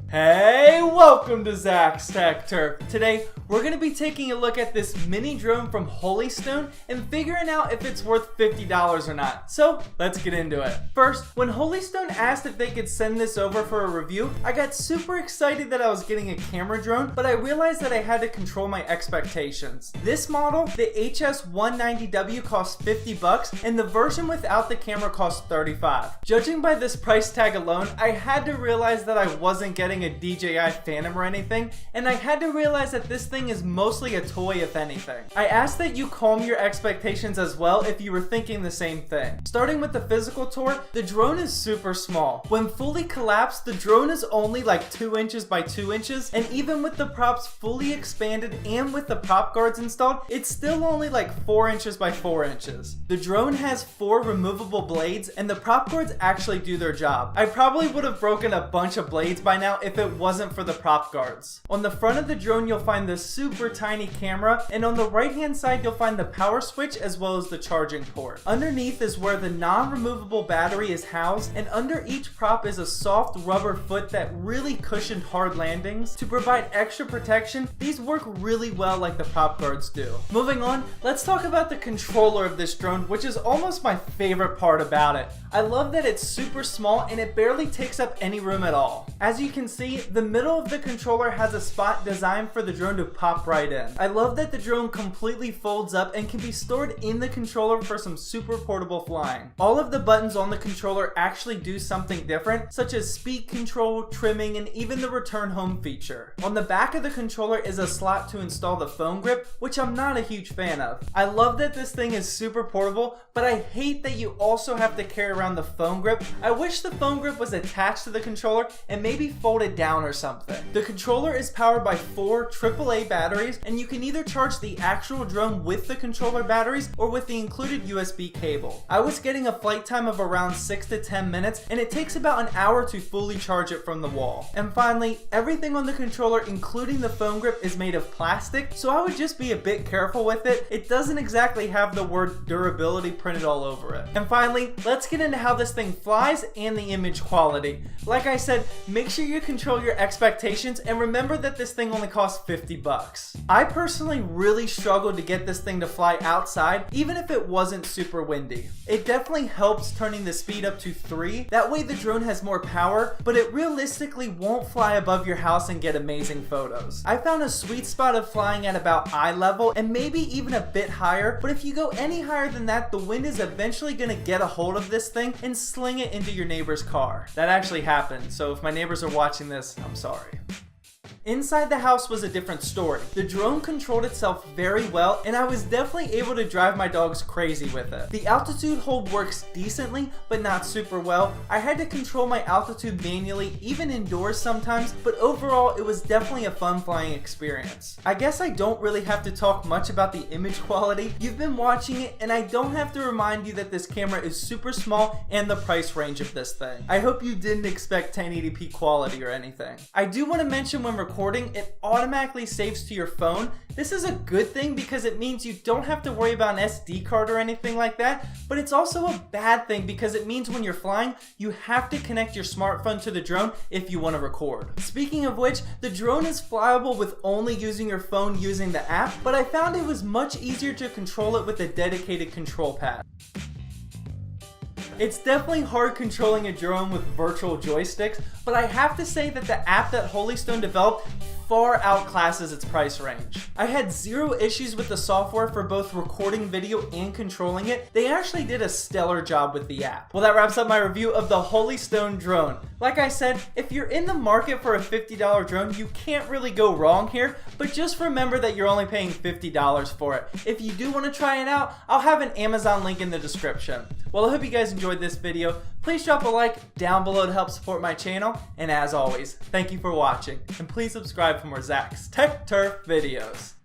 Hey, welcome to Zach's Tech Turf. Today, we're going to be taking a look at this mini drone from Holystone and figuring out if it's worth $50 or not. So, let's get into it. First, when Holystone asked if they could send this over for a review, I got super excited that I was getting a camera drone, but I realized that I had to control my expectations. This model, the HS190W, costs $50 and the version without the camera costs $35. Judging by this price tag alone, I had to realize that I wasn't getting a DJI Phantom or anything, and I had to realize that this thing is mostly a toy if anything. I ask that you calm your expectations as well if you were thinking the same thing. Starting with the physical tour, the drone is super small. When fully collapsed, the drone is only like 2 inches by 2 inches, and even with the props fully expanded and with the prop guards installed, it's still only like 4 inches by 4 inches. The drone has 4 removable blades, and the prop guards actually do their job. I probably would have broken a bunch of blades by now if it wasn't for the prop guards. On the front of the drone, you'll find the super tiny camera, and on the right hand side you'll find the power switch as well as the charging port. Underneath is where the non-removable battery is housed, and under each prop is a soft rubber foot that really cushioned hard landings. To provide extra protection, these work really well like the prop guards do. Moving on, let's talk about the controller of this drone, which is almost my favorite part about it. I love that it's super small and it barely takes up any room at all. As you can see, the middle of the controller has a spot designed for the drone to pop right in. I love that the drone completely folds up and can be stored in the controller for some super portable flying. All of the buttons on the controller actually do something different, such as speed control, trimming, and even the return home feature. On the back of the controller is a slot to install the phone grip, which I'm not a huge fan of. I love that this thing is super portable, but I hate that you also have to carry around the phone grip. I wish the phone grip was attached to the controller and maybe folded down or something. The controller is powered by 4 AAA batteries, and you can either charge the actual drone with the controller batteries or with the included USB cable. I was getting a flight time of around 6 to 10 minutes, and it takes about an hour to fully charge it from the wall. And finally, everything on the controller, including the phone grip, is made of plastic, so I would just be a bit careful with it. It doesn't exactly have the word durability printed all over it. And finally, let's get into how this thing flies and the image quality. Like I said, make sure you control your expectations and remember that this thing only costs $50. I personally really struggled to get this thing to fly outside, even if it wasn't super windy. It definitely helps turning the speed up to 3. That way the drone has more power, but it realistically won't fly above your house and get amazing photos. I found a sweet spot of flying at about eye level and maybe even a bit higher, but if you go any higher than that, the wind is eventually going to get a hold of this thing and sling it into your neighbor's car. That actually happened, so if my neighbors are watching this, I'm sorry. Inside the house was a different story. The drone controlled itself very well, and I was definitely able to drive my dogs crazy with it. The altitude hold works decently, but not super well. I had to control my altitude manually, even indoors sometimes, but overall it was definitely a fun flying experience. I guess I don't really have to talk much about the image quality. You've been watching it, and I don't have to remind you that this camera is super small and the price range of this thing. I hope you didn't expect 1080p quality or anything. I do want to mention when recording, it automatically saves to your phone. This is a good thing because it means you don't have to worry about an SD card or anything like that, but it's also a bad thing because it means when you're flying, you have to connect your smartphone to the drone if you want to record. Speaking of which, the drone is flyable with only using your phone using the app, but I found it was much easier to control it with a dedicated control pad. It's definitely hard controlling a drone with virtual joysticks, but I have to say that the app that Holystone developed far outclasses its price range. I had 0 issues with the software for both recording video and controlling it. They actually did a stellar job with the app. Well, that wraps up my review of the Holystone drone. Like I said, if you're in the market for a $50 drone, you can't really go wrong here, but just remember that you're only paying $50 for it. If you do want to try it out, I'll have an Amazon link in the description. Well, I hope you guys enjoyed this video. Please drop a like down below to help support my channel, and as always, thank you for watching, and please subscribe for more Zach's Tech Turf videos.